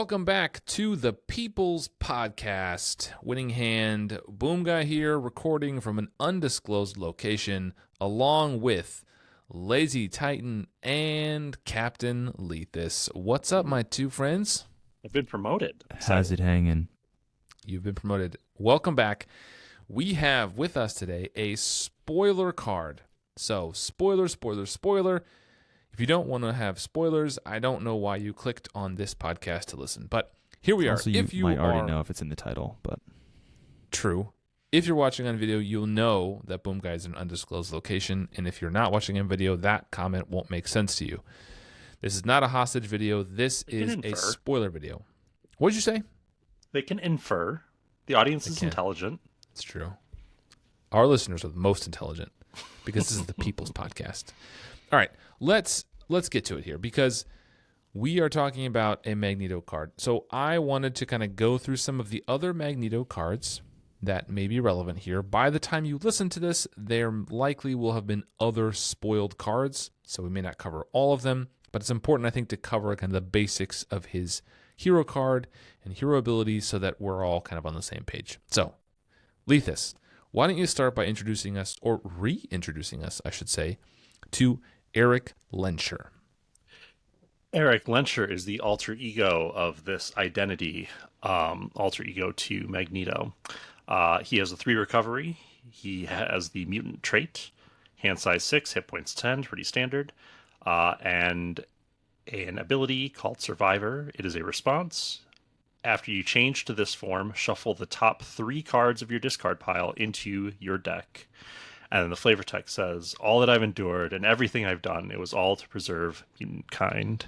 Welcome back to the People's Podcast. Winning Hand, Boomguy here, recording from an undisclosed location, along with Lazy Titan and Captain Lethus. What's up, my two friends? I've been promoted. How's it hanging? You've been promoted. Welcome back. We have with us today a spoiler card. So, spoiler. If you don't want to have spoilers, I don't know why you clicked on this podcast to listen. But here we are. Also, you might already know if it's in the title, but true. If you're watching on video, you'll know that Boomguy is an undisclosed location. And if you're not watching on video, that comment won't make sense to you. This is not a hostage video. This is a spoiler video. What did you say? They can infer. The audience is intelligent. It's true. Our listeners are the most intelligent because this is the People's Podcast. All right, let's get to it here because we are talking about a Magneto card. So I wanted to kind of go through some of the other Magneto cards that may be relevant here. By the time you listen to this, there likely will have been other spoiled cards, so we may not cover all of them, but it's important, I think, to cover kind of the basics of his hero card and hero abilities so that we're all kind of on the same page. So, Lethus, why don't you start by introducing us, or reintroducing us, I should say, to Eric Lehnsherr. Eric Lehnsherr is the alter ego of this identity, alter ego to Magneto. He has a 3 recovery. He has the mutant trait, hand size 6, hit points 10, pretty standard, and an ability called Survivor. It is a response. After you change to this form, shuffle the top 3 cards of your discard pile into your deck. And then the flavor text says, all that I've endured and everything I've done, it was all to preserve mutant kind.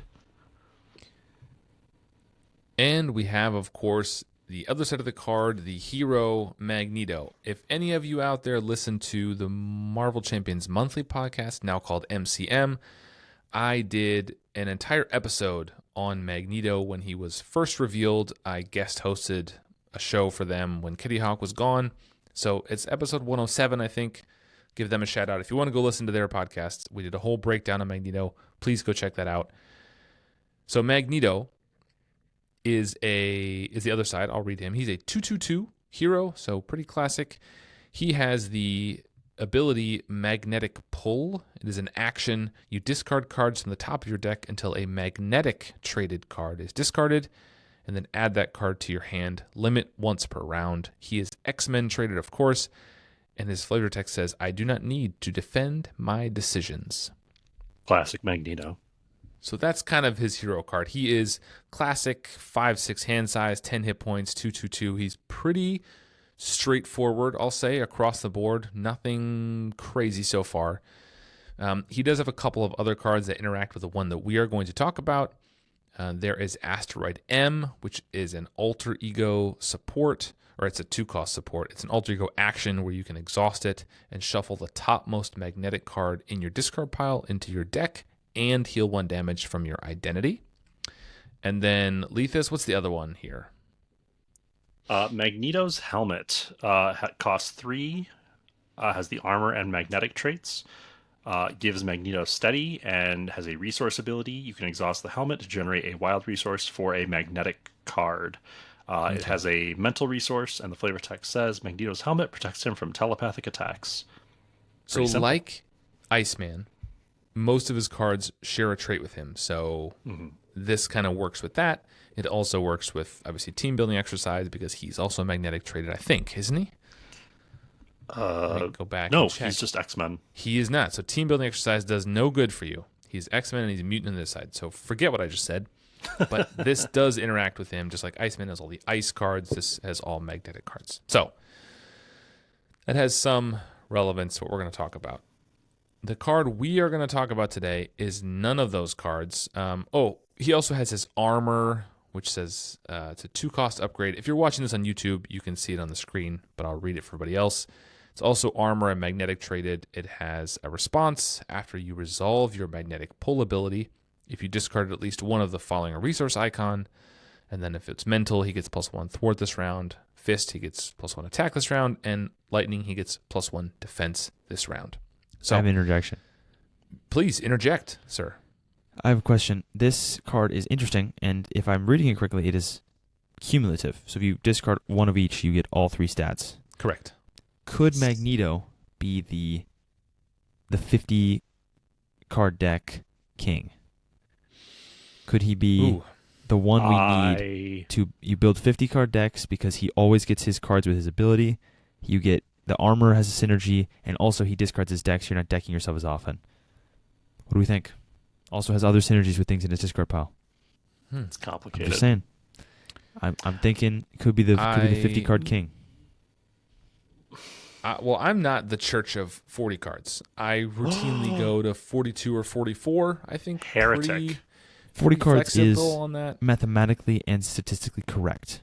And we have, of course, the other side of the card, the hero Magneto. If any of you out there listen to the Marvel Champions Monthly podcast, now called MCM, I did an entire episode on Magneto when he was first revealed. I guest hosted a show for them when Kitty Hawk was gone. So it's episode 107, I think. Give them a shout out. If you want to go listen to their podcast, we did a whole breakdown of Magneto. Please go check that out. So Magneto is the other side. I'll read him. He's a 2/2/2 hero, so pretty classic. He has the ability Magnetic Pull. It is an action. You discard cards from the top of your deck until a magnetic traded card is discarded, and then add that card to your hand. Limit once per round. He is X-Men traded, of course. And his flavor text says, I do not need to defend my decisions. Classic Magneto. So that's kind of his hero card. He is classic 5/6 hand size, 10 hit points, 2/2/2. He's pretty straightforward, I'll say, across the board. Nothing crazy so far. He does have a couple of other cards that interact with the one that we are going to talk about. There is Asteroid M, which is an alter ego support. Or it's a 2-cost support. It's an alter ego action where you can exhaust it and shuffle the topmost magnetic card in your discard pile into your deck and heal 1 damage from your identity. And then, Lethus, what's the other one here? Magneto's helmet costs 3, has the armor and magnetic traits, gives Magneto steady, and has a resource ability. You can exhaust the helmet to generate a wild resource for a magnetic card. It has a mental resource, and the flavor text says Magneto's helmet protects him from telepathic attacks. So like Iceman, most of his cards share a trait with him. So this kind of works with that. It also works with, obviously, team building exercise because he's also magnetic traded, I think, isn't he? Go back. No, and check. he's just X-Men. He is not. So team building exercise does no good for you. He's X-Men and he's a mutant on this side. So forget what I just said. But this does interact with him, just like Iceman has all the ice cards. This has all magnetic cards. So that has some relevance to what we're going to talk about. The card we are going to talk about today is none of those cards. He also has his armor, which says it's a 2-cost upgrade. If you're watching this on YouTube, you can see it on the screen, but I'll read it for everybody else. It's also armor and magnetic traded. It has a response after you resolve your magnetic pull ability. If you discarded at least one of the following resource icon, and then if it's mental, he gets +1 thwart this round. Fist, he gets +1 attack this round. And lightning, he gets +1 defense this round. So I have an interjection. Please interject, sir. I have a question. This card is interesting, and if I'm reading it correctly, it is cumulative. So if you discard one of each, you get all 3 stats. Correct. Could Magneto be the 50 card deck king? Could he be the one we need to? You build 50 card decks because he always gets his cards with his ability. You get the armor has a synergy, and also he discards his decks. You're not decking yourself as often. What do we think? Also has other synergies with things in his discard pile. It's complicated. I'm just saying. I'm thinking could be the 50 card king. Well, I'm not the church of 40 cards. I routinely go to 42 or 44. I think Heretic. 40 cards is on that. Mathematically and statistically correct.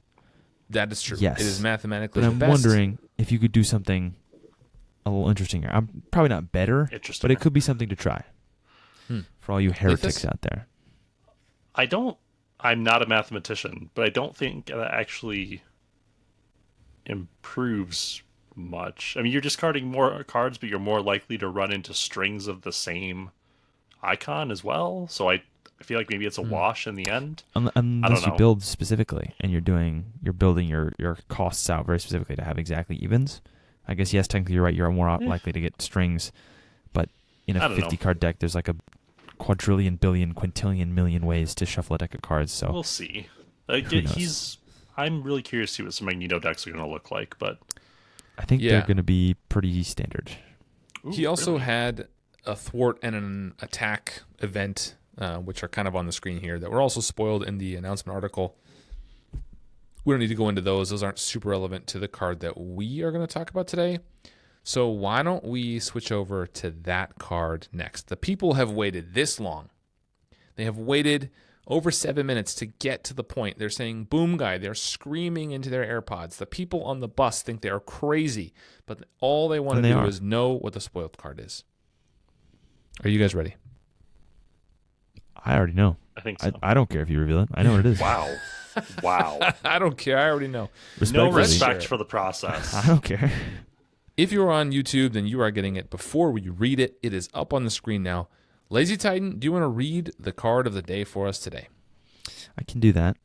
That is true. Yes. It is mathematically But the I'm best. wondering if you could do something a little interesting here. I'm probably not better, but it could be something to try for all you heretics out there. I'm not a mathematician, but I don't think that actually improves much. I mean, you're discarding more cards, but you're more likely to run into strings of the same icon as well. So I feel like maybe it's a wash in the end. Unless you build specifically and you're building your costs out very specifically to have exactly evens. I guess, yes, technically you're right. You're more likely to get strings, but in a 50 card deck, there's like a quadrillion, billion, quintillion, million ways to shuffle a deck of cards. So we'll see. I'm really curious to see what some Magneto decks are going to look like, but I think they're going to be pretty standard. He also had a thwart and an attack event, which are kind of on the screen here, that were also spoiled in the announcement article. We don't need to go into those. Those aren't super relevant to the card that we are going to talk about today. So why don't we switch over to that card next? The people have waited this long. They have waited over 7 minutes to get to the point. They're saying, Boomguy. They're screaming into their AirPods. The people on the bus think they are crazy, but all they want to do is know what the spoiled card is. Are you guys ready? I already know. I think so. I don't care if you reveal it. I know what it is. Wow. I don't care. I already know. No respect for the process. I don't care. If you're on YouTube, then you are getting it before we read it. It is up on the screen now. Lazy Titan, do you want to read the card of the day for us today? I can do that.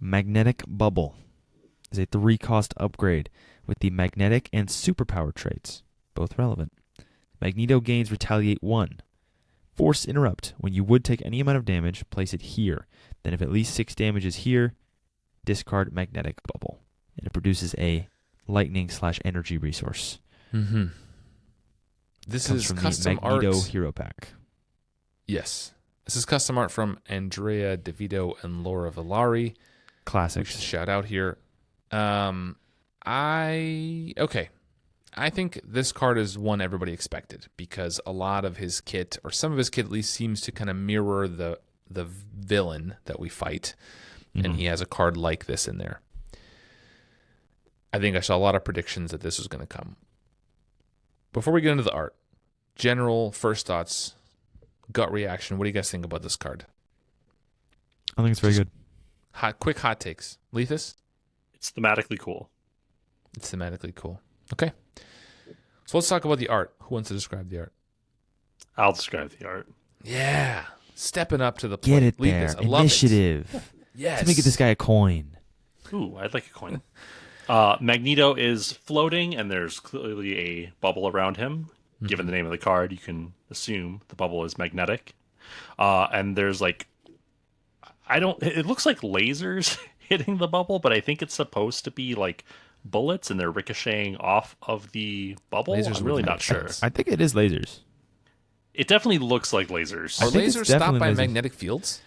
Magnetic Bubble is a 3-cost upgrade with the magnetic and superpower traits, both relevant. Magneto gains Retaliate 1. Force Interrupt. When you would take any amount of damage, place it here. Then if at least 6 damage is here, discard Magnetic Bubble. And it produces a lightning/energy resource. Mm-hmm. This Comes is from custom the Magneto art. Hero Pack. Yes. This is custom art from Andrea DeVito and Laura Villari. Classic. Shout out here. I think this card is one everybody expected because a lot of his kit, or some of his kit at least, seems to kind of mirror the villain that we fight, and he has a card like this in there. I think I saw a lot of predictions that this was going to come. Before we get into the art, general first thoughts, gut reaction. What do you guys think about this card? I think it's very good. Quick hot takes. Lethus? It's thematically cool. It's thematically cool. Okay. So let's talk about the art. Who wants to describe the art? I'll describe the art. Yeah. Stepping up to the plate. Get it Lethus, there. I love Initiative. Yes. Let me get this guy a coin. Ooh, I'd like a coin. Magneto is floating, and there's clearly a bubble around him. Given the name of the card, you can assume the bubble is magnetic. And there's it looks like lasers hitting the bubble, but I think it's supposed to be like bullets, and they're ricocheting off of the bubble. Lasers I'm really not sure. I think it is lasers. It definitely looks like lasers. Are think it's lasers stopped definitely by lasers. magnetic fields?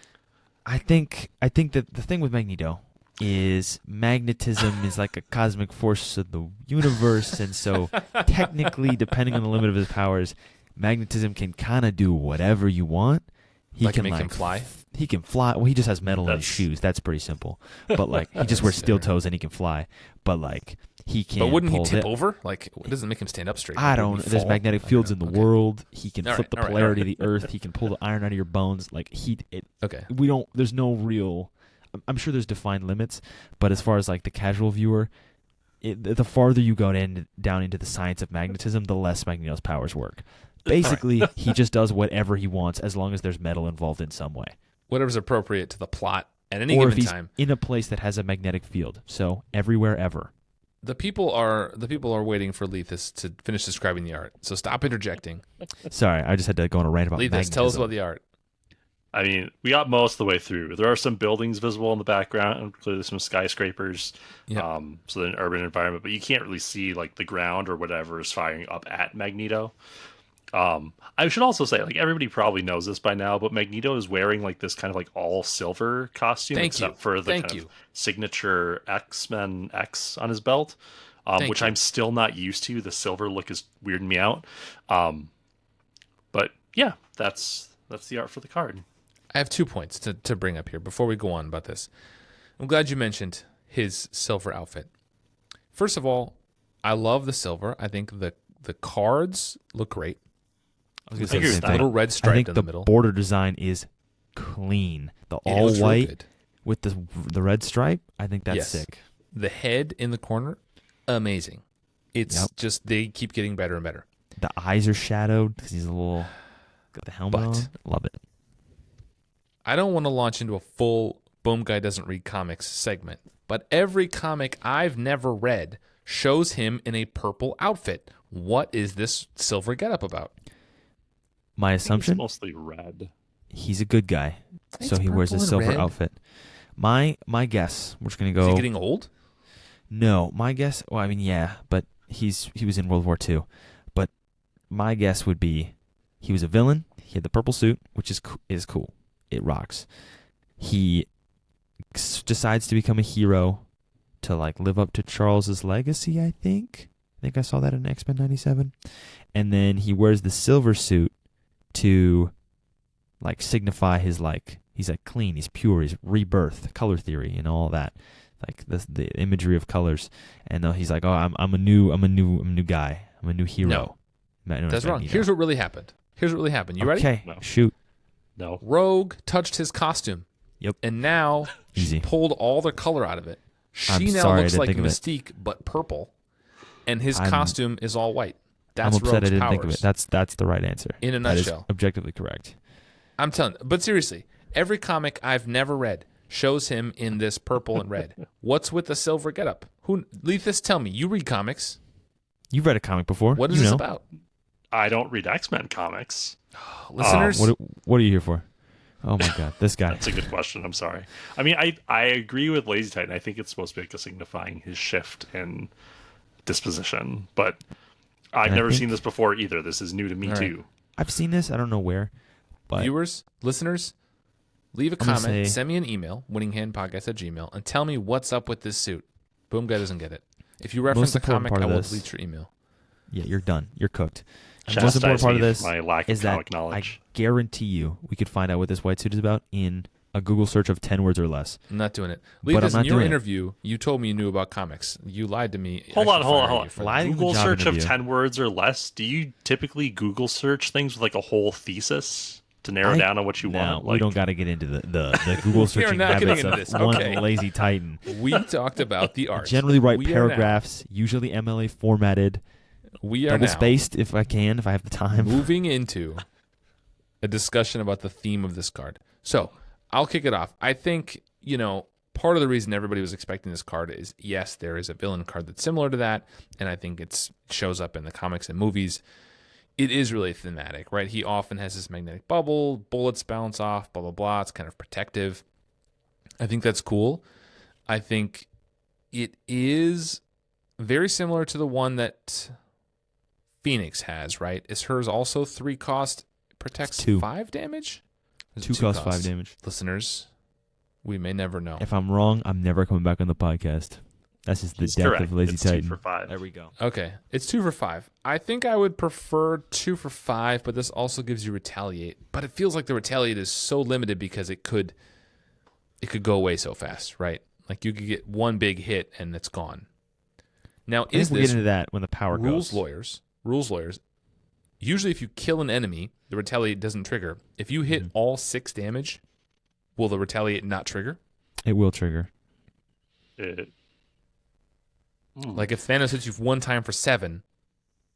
I think that the thing with Magneto is magnetism is like a cosmic force of the universe, and so technically, depending on the limit of his powers, magnetism can kind of do whatever you want. He can make him fly? He can fly. Well, he just has metal in his shoes. That's pretty simple. But he just wears steel toes and he can fly. But he can. But wouldn't he tip over? It doesn't make him stand up straight. I don't. There's magnetic fields in the world. He can flip the polarity of the all right. Earth. He can pull the iron out of your bones. Okay. We don't. There's no real. I'm sure there's defined limits, but as far as the casual viewer, the farther you go down into the science of magnetism, the less Magneto's powers work. Basically, he just does whatever he wants as long as there's metal involved in some way. Whatever's appropriate to the plot at any Or given if he's time. in a place that has a magnetic field. So everywhere ever. The people are waiting for Lethus to finish describing the art. So stop interjecting. Sorry, I just had to go on a rant about Lethus, magnetism. tell us about the art. I mean, we got most of the way through. There are some buildings visible in the background, clearly some skyscrapers. Yep. So an urban environment, but you can't really see like the ground or whatever is firing up at Magneto. I should also say, like, everybody probably knows this by now, but Magneto is wearing like this kind of like all silver costume, except for the kind of signature X-Men X on his belt, which I'm still not used to. The silver look is weirding me out. But yeah, that's the art for the card. I have 2 points to bring up here before we go on about this. I'm glad you mentioned his silver outfit. First of all, I love the silver. I think the cards look great. I was going to say the same The thing. little red stripe I think in the the middle. border design is clean. The It all looks really white good. with the red stripe, I think that's Yes. sick. The head in the corner, amazing. It's just they keep getting better and better. The eyes are shadowed because he's a little got the helmet on. Love it. I don't want to launch into a full Boomguy doesn't read comics segment, but every comic I've never read shows him in a purple outfit. What is this silver getup about? My assumption, It's mostly red. he's a good guy, It's so he wears a purple and silver red. outfit. My guess, we're just gonna Is go. he getting old? No, my guess. Well, I mean, yeah, but he was in World War II. But my guess would be he was a villain. He had the purple suit, which is cool. It rocks. He decides to become a hero to like live up to Charles's legacy. I think I saw that in X-Men '97, and then he wears the silver suit to like signify his like he's like clean, he's pure, he's rebirth, color theory, and all that. Like the imagery of colors, and he's like, "Oh, I'm a new guy. I'm a new hero." No, that's wrong. Here's what really happened. You ready? Okay, No. shoot. No. Rogue touched his costume. Yep. And now Easy. she pulled all the color out of it. I'm She now sorry, I looks didn't like think of it. Mystique, but purple. And his I'm- costume is all white. I'm That's upset Rogue's I didn't powers. think of it. That's the right answer. In a That is nutshell. objectively correct. I'm telling you. But seriously, every comic I've never read shows him in this purple and red. What's with the silver getup? Lethus, tell me. You read comics. You've read a comic before. What is you this know. about? I don't read X-Men comics. Listeners, What are you here for? Oh my god, this guy. That's a good question. I'm sorry. I mean, I agree with Lazy Titan. I think it's supposed to be like a signifying his shift in disposition, but I've never seen this before either. This is new to me All right. too. I've seen this. I don't know where, but viewers, listeners, leave a I'm gonna comment, say- send me an email, winninghandpodcast@gmail.com, and tell me what's up with this suit. Boom guy doesn't get it. If you reference a important comic, part I of will this- delete your email. yeah, you're done. You're cooked. The Chastise most important part me of this for my lack is of that comic knowledge. I guarantee you we could find out what this white suit is about in a Google search of 10 words or less. I'm not doing it. But I'm Lethus, not in your doing it. interview, you told me you knew about comics. You lied to me. Hold I on. should fire you for that. Lying Google job search interview. of 10 words or less. Do you typically Google search things with like a whole thesis to narrow down on what you No, want? we don't got to get into the Google searching not getting habits into of this. one Okay. lazy titan. We talked about the art. Generally write We are paragraphs, usually MLA formatted, We are double now spaced if I have the time. moving into a discussion about the theme of this card. So I'll kick it off. I think, part of the reason everybody was expecting this card is, yes, there is a villain card that's similar to that, and I think it shows up in the comics and movies. It is really thematic, right? He often has this magnetic bubble, bullets bounce off, blah, blah, blah. It's kind of protective. I think that's cool. I think it is very similar to the one that Phoenix has, right? Is hers also 3 cost, protects 2. 5 damage? Is it 2 cost 5 damage. Listeners, we may never know. If I'm wrong, I'm never coming back on the podcast. That's just the He's death correct. of Lazy It's 2 Titan. for 5. There we go. Okay, it's 2 for 5. I think I would prefer 2 for 5, but this also gives you Retaliate. But it feels like the Retaliate is so limited because it could go away so fast, right? Like you could get one big hit and it's gone. Now, I think is we'll this get into that when the power rules goes. lawyers? Usually, if you kill an enemy, the Retaliate doesn't trigger. If you hit all 6 damage, will the Retaliate not trigger? It will trigger. Like if Thanos hits you 1 time for 7,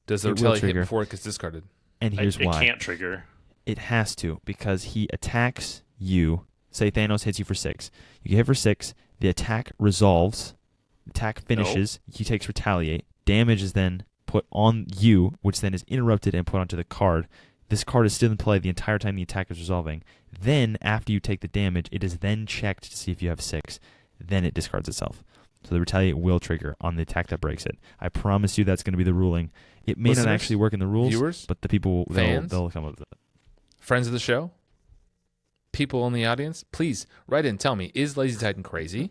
does the It will Retaliate hit trigger. before it gets discarded? And here's why. It can't trigger. It has to, because he attacks you. Say Thanos hits you for 6. You get hit for 6. The attack resolves. The attack finishes. Nope. He takes Retaliate. Damage is then put on you, which then is interrupted and put onto the card. This card is still in play the entire time the attack is resolving. Then, after you take the damage, it is then checked to see if you have 6. Then it discards itself. So the Retaliate will trigger on the attack that breaks it. I promise you that's going to be the ruling. It may not actually work in the rules, viewers, but the people, they'll come up with it. Friends of the show, people in the audience, please write in. Tell me, is Lazy Titan crazy?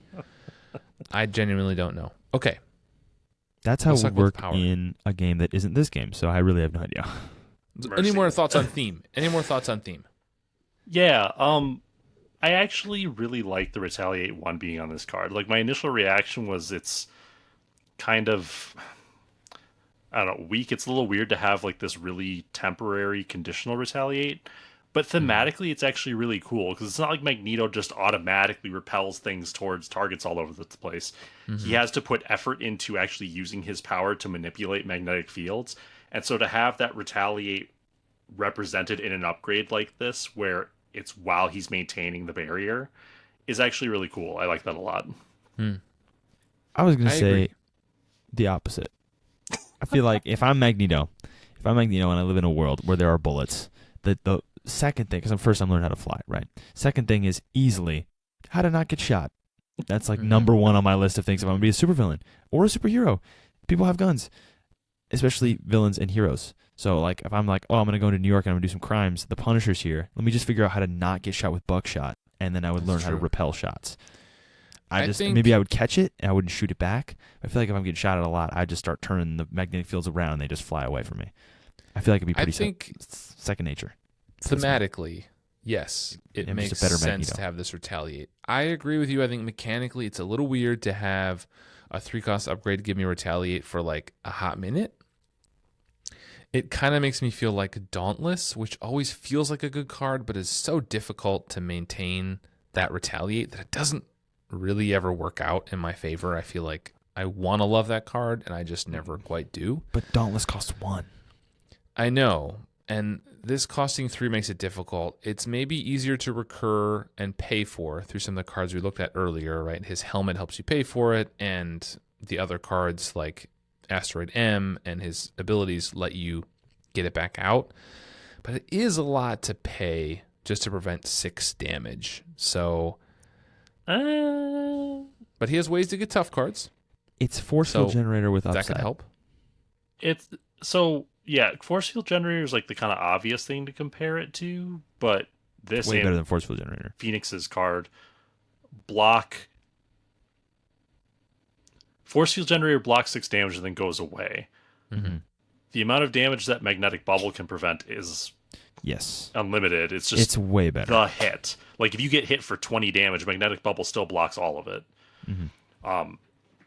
I genuinely don't know. Okay. That's how it would work in a game that isn't this game, so I really have no idea. Any more thoughts on theme? Yeah, I actually really like the Retaliate 1 being on this card. Like, my initial reaction was it's kind of, I don't know, weak. It's a little weird to have, like, this really temporary conditional Retaliate. But thematically, it's actually really cool, because it's not like Magneto just automatically repels things towards targets all over the place. Mm-hmm. He has to put effort into actually using his power to manipulate magnetic fields. And so to have that Retaliate represented in an upgrade like this, where it's while he's maintaining the barrier, is actually really cool. I like that a lot. I was going to say the opposite. I feel like if I'm Magneto and I live in a world where there are bullets, the second thing, because first I'm learning how to fly, right? Second thing is easily how to not get shot. That's like number one on my list of things if I'm going to be a supervillain or a superhero. People have guns, especially villains and heroes. So like if I'm like, oh, I'm going to go to New York and I'm going to do some crimes, the Punisher's here. Let me just figure out how to not get shot with buckshot, and then I would learn how to repel shots. Maybe I would catch it and I wouldn't shoot it back. I feel like if I'm getting shot at a lot, I'd just start turning the magnetic fields around and they just fly away from me. I feel like it'd be pretty second nature. Thematically, yes, it makes sense Magneto to have this Retaliate. I agree with you. I think mechanically it's a little weird to have a 3-cost upgrade give me Retaliate for like a hot minute. It kind of makes me feel like Dauntless, which always feels like a good card, but is so difficult to maintain that Retaliate that it doesn't really ever work out in my favor. I feel like I want to love that card, and I just never quite do. But Dauntless costs 1. I know, and this costing 3 makes it difficult. It's maybe easier to recur and pay for through some of the cards we looked at earlier, right? His helmet helps you pay for it, and the other cards like Asteroid M and his abilities let you get it back out. But it is a lot to pay just to prevent 6 damage. So, but he has ways to get tough cards. It's Force Field Generator with upside. That could help. Yeah, Force Field Generator is like the kind of obvious thing to compare it to, but this way better than Force Field Generator. Phoenix's card block. Force Field Generator blocks 6 damage and then goes away. Mm-hmm. The amount of damage that Magnetic Bubble can prevent is unlimited. It's way better. The hit. Like if you get hit for 20 damage, Magnetic Bubble still blocks all of it. Mm-hmm.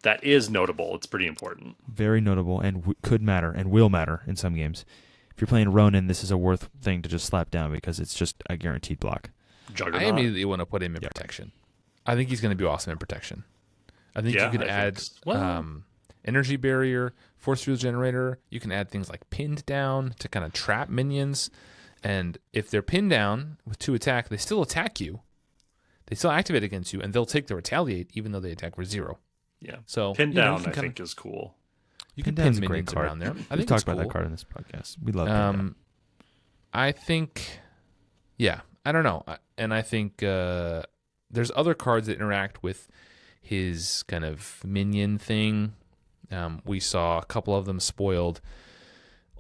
That is notable. It's pretty important. Very notable, and could matter and will matter in some games. If you're playing Ronin, this is a worth thing to just slap down because it's just a guaranteed block. Juggernaut. I immediately want to put him in protection. I think he's going to be awesome in protection. I think you could add Energy Barrier, Force Field Generator. You can add things like Pinned Down to kind of trap minions. And if they're pinned down with 2 attack, they still attack you. They still activate against you, and they'll take the Retaliate even though they attack for 0. Yeah. So Pinned Down, I think, is cool. You can pin minions around there. I think talked about that card in this podcast. We love Pinned Down. I think, I don't know. And I think there's other cards that interact with his kind of minion thing. We saw a couple of them spoiled.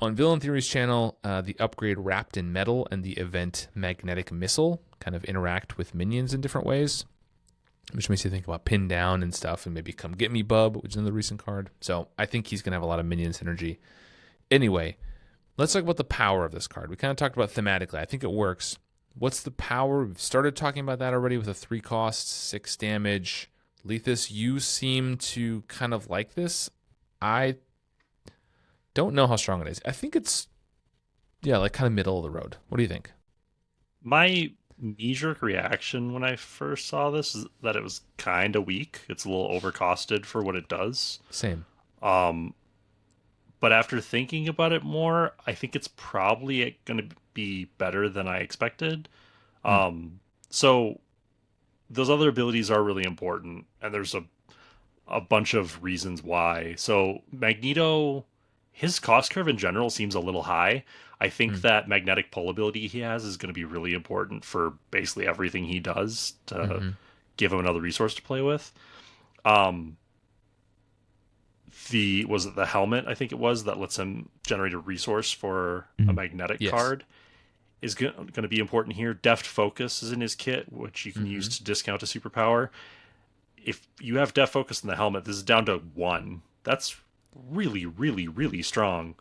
On Villain Theory's channel, the upgrade Wrapped in Metal and the event Magnetic Missile kind of interact with minions in different ways, which makes you think about Pin Down and stuff, and maybe Come Get Me Bub, which is another recent card. So I think he's going to have a lot of minion synergy. Anyway, let's talk about the power of this card. We kind of talked about thematically. I think it works. What's the power? We've started talking about that already with a 3-cost, 6 damage. Lethus, you seem to kind of like this. I don't know how strong it is. I think it's, like kind of middle of the road. What do you think? My knee-jerk reaction when I first saw this is that it was kind of weak. It's a little overcosted for what it does. Same. but after thinking about it more, I think it's probably going to be better than I expected. So those other abilities are really important, and there's a bunch of reasons why. So Magneto, his cost curve in general seems a little high. I think that magnetic pull ability he has is going to be really important for basically everything he does to give him another resource to play with. The helmet, I think it was, that lets him generate a resource for a magnetic card is going to be important here. Deft Focus is in his kit, which you can use to discount a superpower. If you have Deft Focus in the helmet, this is down to 1. That's really, really, really strong.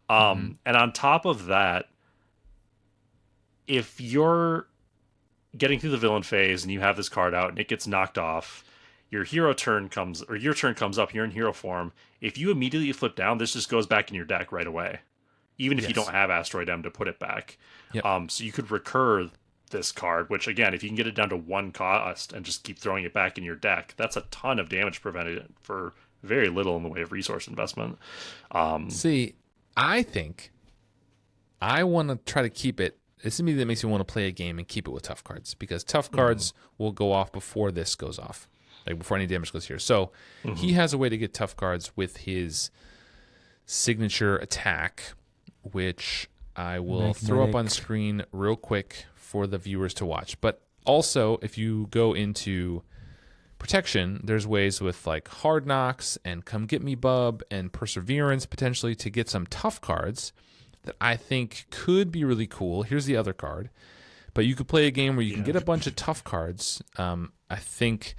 And on top of that, if you're getting through the villain phase and you have this card out and it gets knocked off, your turn comes up, you're in hero form. If you immediately flip down, this just goes back in your deck right away, even if you don't have Asteroid M to put it back. So you could recur this card, which again, if you can get it down to 1 cost and just keep throwing it back in your deck, that's a ton of damage prevented for very little in the way of resource investment. See, I think I want to try to keep it. This immediately makes me want to play a game and keep it with tough cards, because tough cards will go off before this goes off, like before any damage goes here. So he has a way to get tough cards with his signature attack, which I will throw up on the screen real quick for the viewers to watch. But also, if you go into protection, there's ways with like Hard Knocks and Come Get Me Bub and Perseverance potentially to get some tough cards that I think could be really cool. Here's the other card. But you could play a game where you can get a bunch of tough cards. I think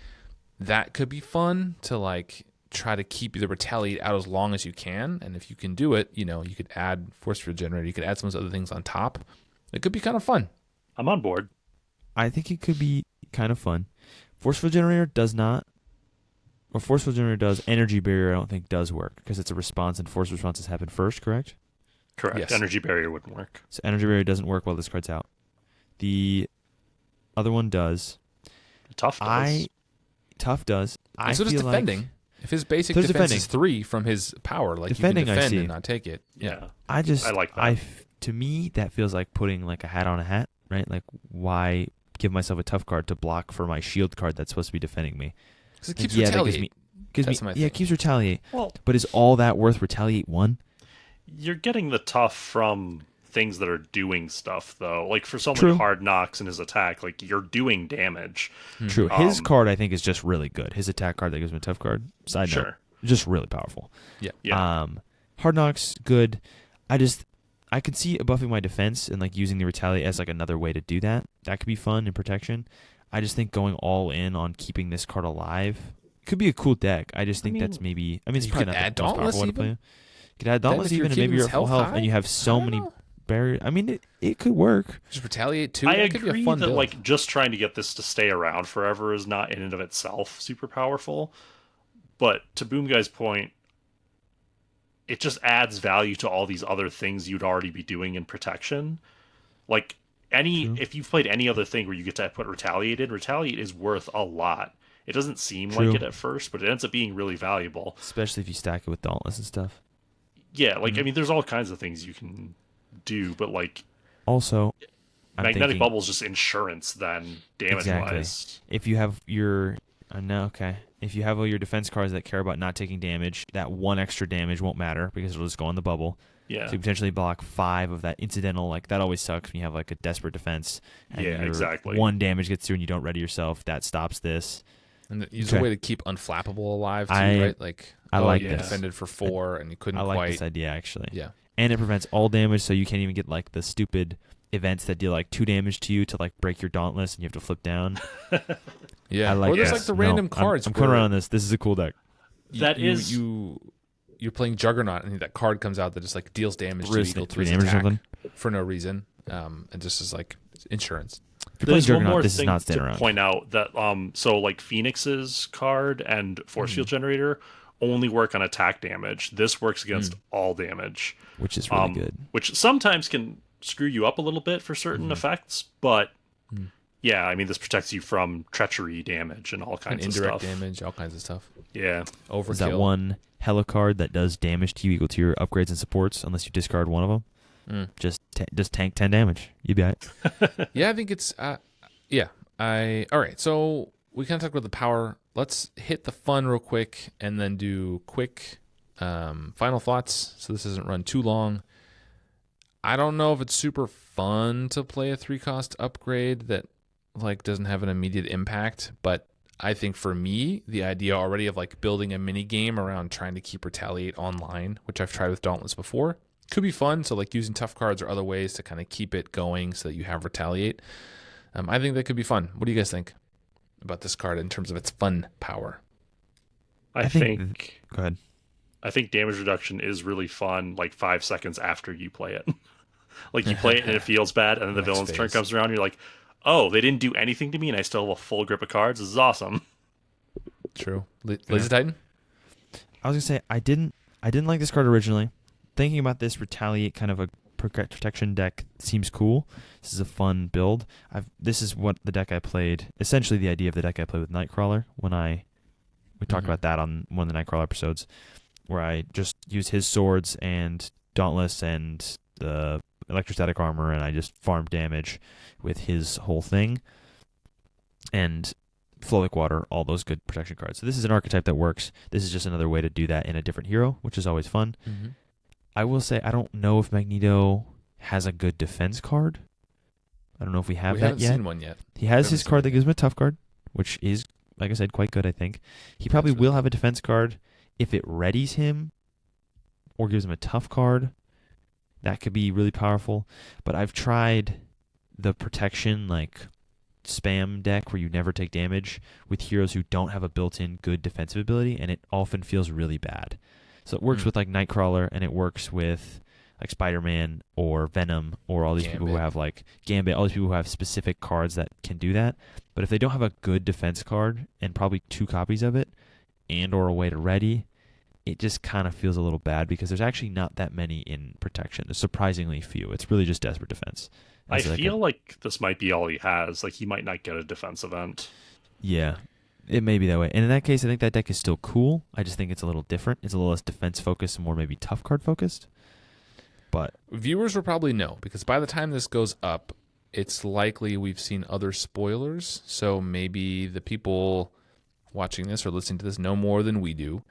that could be fun to like try to keep the Retaliate out as long as you can. And if you can do it, you could add Force Field Generator. You could add some of those other things on top. It could be kind of fun. I'm on board. I think it could be kind of fun. Force Field Generator does not, or Force Field Generator does. Energy Barrier I don't think does work, because it's a response and force responses happen first, correct? Correct. Yes. Energy Barrier wouldn't work. So Energy Barrier doesn't work while this card's out. The other one does. Tough does. Tough does. And so does defending. Like, if his basic there's defense defending. is 3 from his power, like Defending, you can I defend see. and not take it. Yeah. I like that. To me, that feels like putting like a hat on a hat, right? Like, why give myself a tough card to block for my shield card that's supposed to be defending me? Because it keeps That Retaliate. it keeps Retaliate. Well, but is all that worth Retaliate 1? You're getting the tough from things that are doing stuff, though. Like for someone True. Hard Knocks in his attack, like you're doing damage. True. His card, I think, is just really good. His attack card that gives him a tough card. Side note, just really powerful. Yeah. Hard Knocks, good. I could see buffing my defense and like using the Retaliate as like another way to do that. That could be fun in protection. I just think going all in on keeping this card alive could be a cool deck. I just think that's maybe. I mean, it's probably not the most powerful one to play. You could add Dauntless even, and maybe you're at full health, and you have so many barriers. I mean, it could work. Just Retaliate 2. I That could be agree a fun that build. like just trying to get this to stay around forever is not in and of itself super powerful. But to Boomguy's point, it just adds value to all these other things you'd already be doing in protection. Like if you've played any other thing where you get to put Retaliate in, Retaliate is worth a lot. It doesn't seem like it at first, but it ends up being really valuable. Especially if you stack it with Dauntless and stuff. Yeah, like I mean, there's all kinds of things you can do, but like also, magnetic bubble is just insurance then damage wise. If you have your if you have all your defense cards that care about not taking damage, that 1 extra damage won't matter because it'll just go on the bubble. Yeah. So you potentially block 5 of that incidental. Like that always sucks when you have like a desperate defense. And exactly. 1 damage gets through and you don't ready yourself. That stops this. And use a way to keep Unflappable alive too, right? Like I like you this. defended for 4 and you couldn't I like quite. this idea actually. Yeah. And it prevents all damage, so you can't even get like the stupid events that deal like 2 damage to you to like break your Dauntless and you have to flip down. Yeah. I like or there's this. like the random cards. I'm coming around on this. This is a cool deck. You're playing Juggernaut and that card comes out that just like deals damage to equal to 3 his damage or attack something for no reason. And just is like insurance. If you're playing There's one Juggernaut, more this is thing not staying to around. point out that so like Phoenix's card and Force Field Generator only work on attack damage. This works against all damage, which is really good. Which sometimes can screw you up a little bit for certain effects, but yeah, I mean this protects you from treachery damage and all kinds And of indirect stuff. damage, all kinds of stuff. Yeah, Overkill. Is that one hella card that does damage to you equal to your upgrades and supports unless you discard one of them. Just tank 10 damage. You'd be all right. Yeah, I think it's yeah. All right. So we kind of talked about the power. Let's hit the fun real quick and then do quick final thoughts. So this doesn't run too long. I don't know if it's super fun to play a 3-cost upgrade that like doesn't have an immediate impact, but I think for me, the idea already of like building a mini game around trying to keep Retaliate online, which I've tried with Dauntless before, could be fun. So like using tough cards or other ways to kind of keep it going so that you have Retaliate. I think that could be fun. What do you guys think about this card in terms of its fun power? I think Go ahead. I think damage reduction is really fun like 5 seconds after you play it. Like you play it and it feels bad, and then the villain's turn comes around and you're like, oh, they didn't do anything to me and I still have a full grip of cards. This is awesome. True. Lazy Titan? I was going to say, I didn't like this card originally. Thinking about this Retaliate kind of a protection deck seems cool. This is a fun build. This is what the deck I played, essentially the idea of the deck I played with Nightcrawler when we talked about that on one of the Nightcrawler episodes, where I just used his swords and Dauntless and the electrostatic armor, and I just farmed damage with his whole thing. And Flowing Water, all those good protection cards. So this is an archetype that works. This is just another way to do that in a different hero, which is always fun. Mm-hmm. I will say I don't know if Magneto has a good defense card. I don't know if we have that haven't yet. seen one yet. He has his card that gives him a tough card, which is, like I said, quite good, I think. He probably will have a defense card if it readies him or gives him a tough card. That could be really powerful. But I've tried the protection, like spam deck where you never take damage with heroes who don't have a built-in good defensive ability, and it often feels really bad. So it works with like Nightcrawler, and it works with like Spider-Man or Venom or all these people who have like Gambit, all these people who have specific cards that can do that. But if they don't have a good defense card and probably 2 copies of it and or a way to ready, it just kind of feels a little bad because there's actually not that many in protection. There's surprisingly few. It's really just desperate defense. I feel like this might be all he has. Like he might not get a defense event. Yeah. It may be that way. And in that case, I think that deck is still cool. I just think it's a little different. It's a little less defense-focused and more maybe tough card-focused. But viewers will probably know, because by the time this goes up, it's likely we've seen other spoilers. So maybe the people watching this or listening to this know more than we do.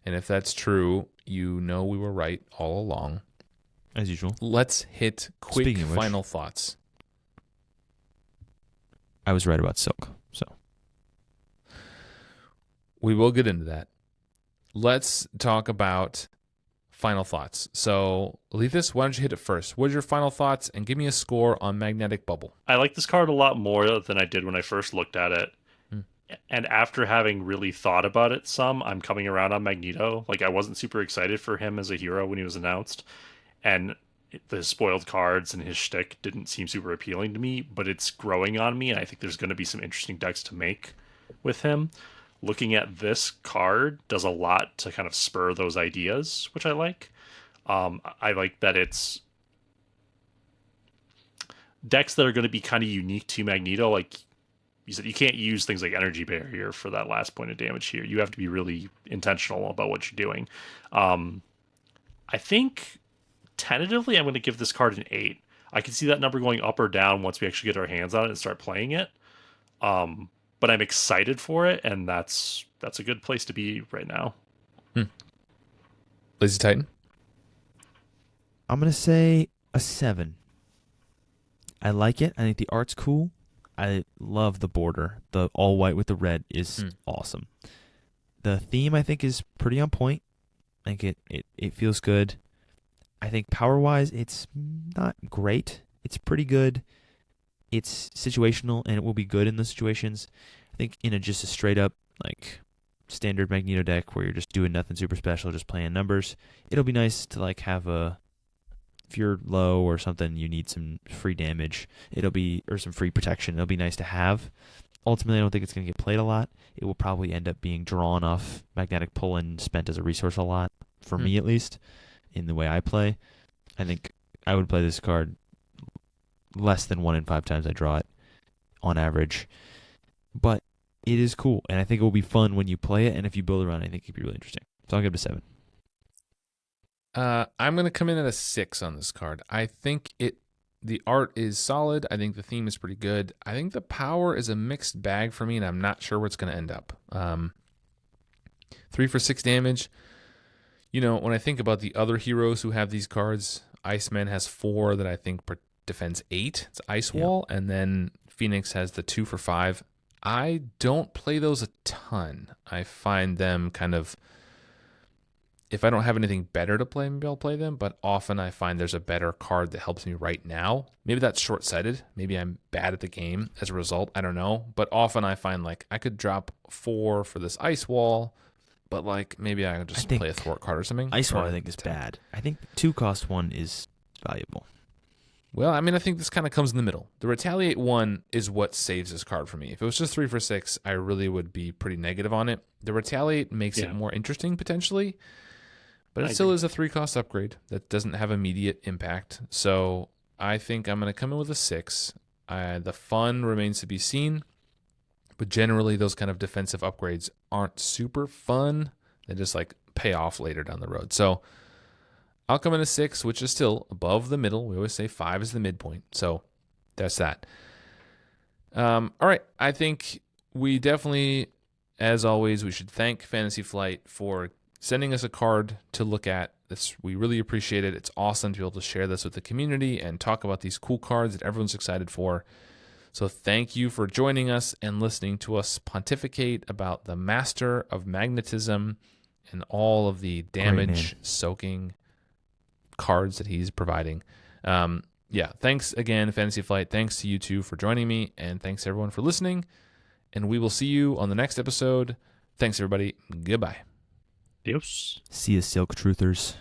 And if that's true, you know we were right all along. As usual. Let's hit quick final thoughts. I was right about Silk, so. We will get into that. Let's talk about final thoughts. So, Alethus, why don't you hit it first? What are your final thoughts? And give me a score on Magnetic Bubble. I like this card a lot more than I did when I first looked at it. And after having really thought about it some, I'm coming around on Magneto. Like, I wasn't super excited for him as a hero when he was announced. And the spoiled cards and his shtick didn't seem super appealing to me, but it's growing on me, and I think there's going to be some interesting decks to make with him. Looking at this card does a lot to kind of spur those ideas, which I like. I like that it's decks that are going to be kind of unique to Magneto. Like you said, you can't use things like Energy Barrier for that last point of damage here. You have to be really intentional about what you're doing. I think tentatively I'm going to give this card an 8. I can see that number going up or down once we actually get our hands on it and start playing it. But I'm excited for it, and that's a good place to be right now. Lazy Titan? I'm going to say a 7. I like it. I think the art's cool. I love the border. The all white with the red is awesome. The theme, I think, is pretty on point. I think it feels good. I think power-wise, it's not great. It's pretty good. It's situational, and it will be good in those situations. I think in just a straight-up like standard Magneto deck where you're just doing nothing super special, just playing numbers, it'll be nice to like have if you're low or something, you need some free damage. Or some free protection. It'll be nice to have. Ultimately, I don't think it's going to get played a lot. It will probably end up being drawn off Magnetic Pull and spent as a resource a lot, for me at least, in the way I play. I think I would play this card less than 1 in 5 times I draw it on average. But it is cool, and I think it will be fun when you play it, and if you build around it, I think it could be really interesting. So I'll give it a 7. I'm going to come in at a 6 on this card. I think the art is solid. I think the theme is pretty good. I think the power is a mixed bag for me, and I'm not sure where it's going to end up. 3 for 6 damage. You know, when I think about the other heroes who have these cards, Iceman has 4 that I think defends 8. It's Ice Wall, and then Phoenix has the 2 for 5. I don't play those a ton. I find them kind of, if I don't have anything better to play, maybe I'll play them, but often I find there's a better card that helps me right now. Maybe that's short-sighted. Maybe I'm bad at the game as a result. I don't know. But often I find, like, I could drop 4 for this Ice Wall, but, like, maybe I could just play a thwart card or something. Ice Wall, I think, is bad. I think the 2-cost one is valuable. Well, I mean, I think this kind of comes in the middle. The Retaliate one is what saves this card for me. If it was just 3 for 6, I really would be pretty negative on it. The Retaliate makes it more interesting, potentially, but it still is a 3-cost upgrade that doesn't have immediate impact. So I think I'm going to come in with a 6. The fun remains to be seen, but generally those kind of defensive upgrades aren't super fun. They just, like, pay off later down the road. So I'll come in a 6, which is still above the middle. We always say 5 is the midpoint. So that's that. All right. I think we definitely, as always, we should thank Fantasy Flight for sending us a card to look at. We really appreciate it. It's awesome to be able to share this with the community and talk about these cool cards that everyone's excited for. So thank you for joining us and listening to us pontificate about the Master of Magnetism and all of the damage-soaking cards that he's providing. Thanks again, Fantasy Flight. Thanks to you two for joining me, and thanks everyone for listening. And we will see you on the next episode. Thanks, everybody. Goodbye. Adios. See you, Silk Truthers.